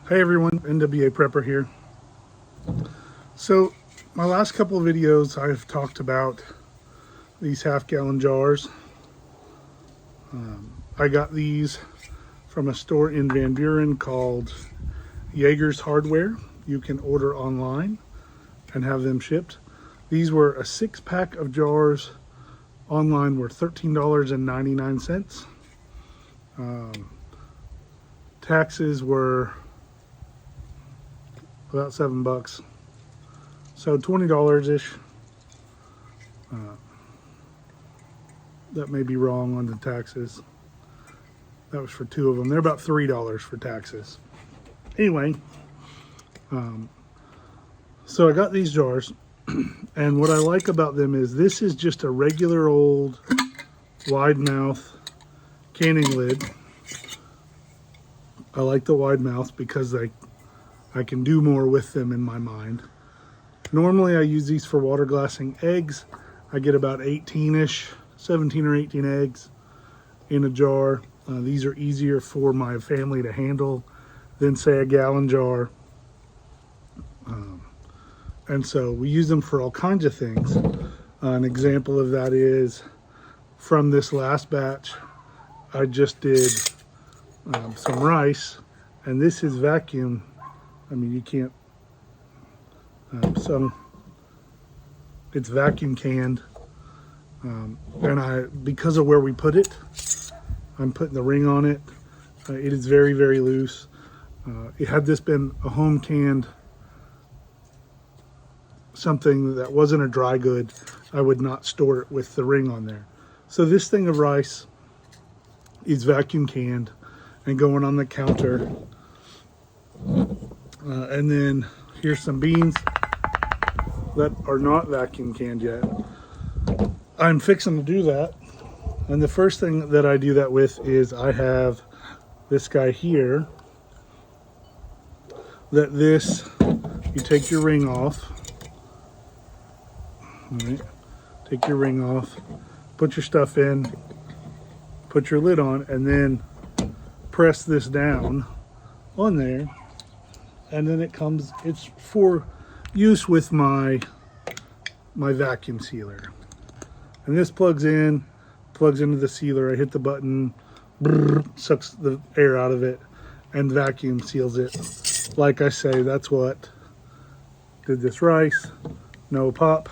Hey everyone, NWA Prepper here. So my last couple of videos I've talked about these half-gallon jars. I got these from a store in Van Buren called Jaeger's Hardware. You can order online and have them shipped. These were a 6-pack of jars. Online were $13.99. Taxes were about $7, so $20-ish. That may be wrong on the taxes. That was for 2 of them. They're about $3 for taxes. Anyway, so I got these jars, and what I like about them is this is just a regular old wide mouth canning lid. I like the wide mouth because I can do more with them in my mind. Normally I use these for water glassing eggs. I get about 18-ish, 17 or 18 eggs in a jar. These are easier for my family to handle than say a gallon jar. And so we use them for all kinds of things. An example of that is from this last batch, I just did some rice, and this is vacuum. I mean, you can't, it's vacuum canned. And because of where we put it, I'm putting the ring on it. It is very, very loose. Had this been a home canned, something that wasn't a dry good, I would not store it with the ring on there. So this thing of rice is vacuum canned and going on the counter. And then here's some beans that are not vacuum canned yet. I'm fixing to do that. And the first thing that I do that with is I have this guy here. You take your ring off. All right, take your ring off, put your stuff in, put your lid on, and then press this down on there. And then it's for use with my vacuum sealer. And this plugs into the sealer. I hit the button, sucks the air out of it, and vacuum seals it. Like I say, that's what did this rice. No pop.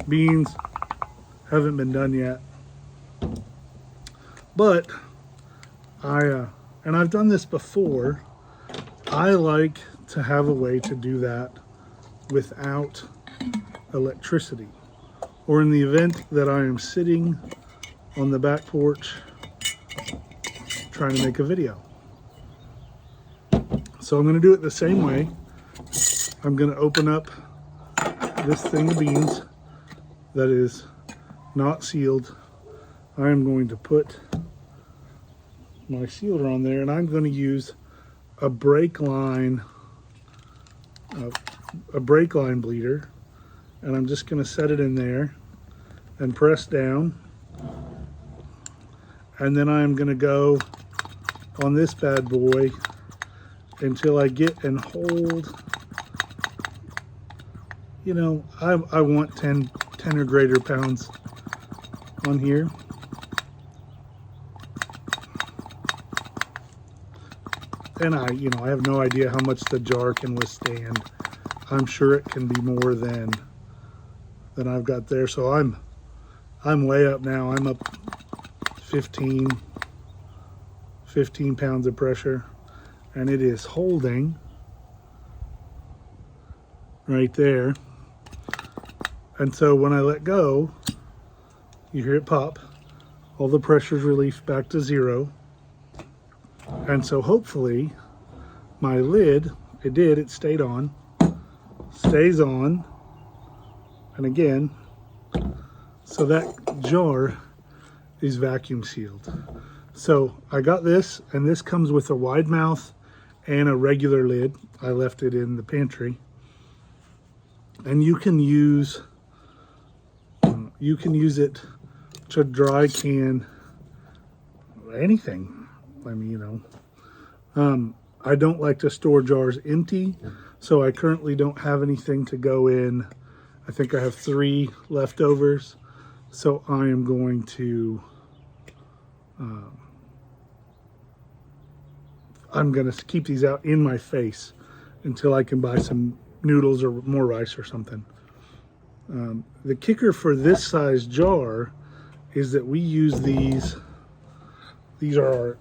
Beans haven't been done yet. But and I've done this before. I like to have a way to do that without electricity, or in the event that I am sitting on the back porch trying to make a video. So I'm going to do it the same way. I'm going to open up this thing of beans that is not sealed. I am going to put my sealer on there, and I'm going to use a brake line bleeder, and I'm just going to set it in there and press down, and then I'm going to go on this bad boy until I get and hold. You know, I want 10 or greater pounds on here. And I have no idea how much the jar can withstand. I'm sure it can be more than I've got there. So I'm way up now. I'm up 15 pounds of pressure, and it is holding right there. And so when I let go, you hear it pop. All the pressure's released back to 0. And so hopefully my lid, it stayed on, stays on. And again, so that jar is vacuum sealed. So I got this, and this comes with a wide mouth and a regular lid. I left it in the pantry. And you can use it to dry can anything. I mean, I don't like to store jars empty, so I currently don't have anything to go in. I think I have 3 leftovers, so I am going to I'm going to keep these out in my face until I can buy some noodles or more rice or something. The kicker for this size jar is that we use these. These are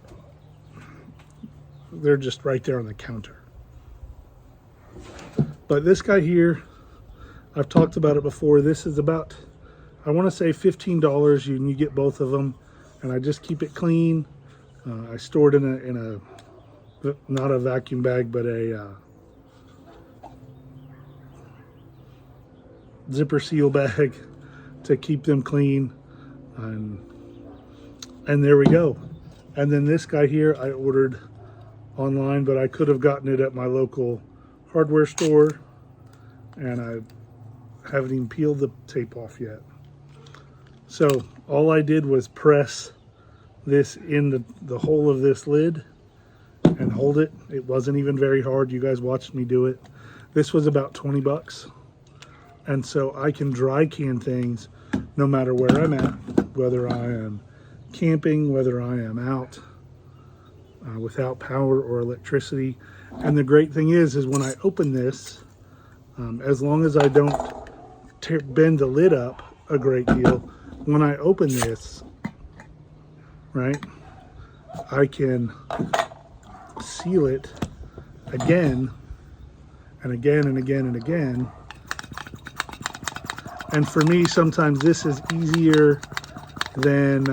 they're just right there on the counter. But this guy here, I've talked about it before. This is about, I want to say $15. You get both of them, and I just keep it clean. I store it in a not a vacuum bag, but a zipper seal bag to keep them clean. And there we go. And then this guy here I ordered online, but I could have gotten it at my local hardware store, and I haven't even peeled the tape off yet. So all I did was press this in the hole of this lid and hold it. It wasn't even very hard. You guys watched me do it. This was about 20 bucks. And so I can dry can things no matter where I'm at, whether I am camping, whether I am out without power or electricity. And the great thing is when I open this, as long as I don't bend the lid up a great deal, when I open this, right, I can seal it again and again and again and again. And for me, sometimes this is easier than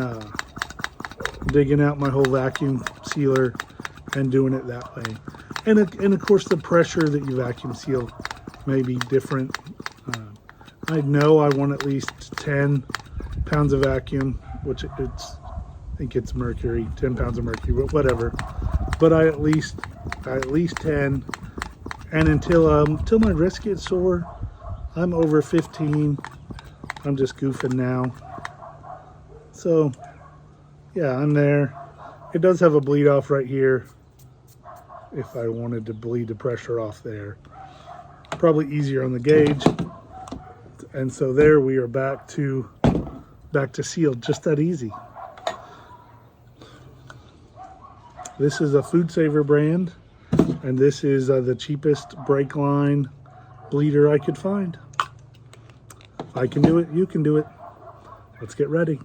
digging out my whole vacuum sealer and doing it that way. And of course, the pressure that you vacuum seal may be different. I know I want at least 10 pounds of vacuum, which I think it's mercury, 10 pounds of mercury, but whatever. But I at least 10, and until my wrist gets sore, I'm over 15. I'm just goofing now. So yeah, I'm there. It does have a bleed off right here if I wanted to bleed the pressure off there. Probably easier on the gauge. And so there we are back to sealed, just that easy. This is a Food Saver brand, and this is the cheapest brake line bleeder I could find. I can do it, you can do it. Let's get ready.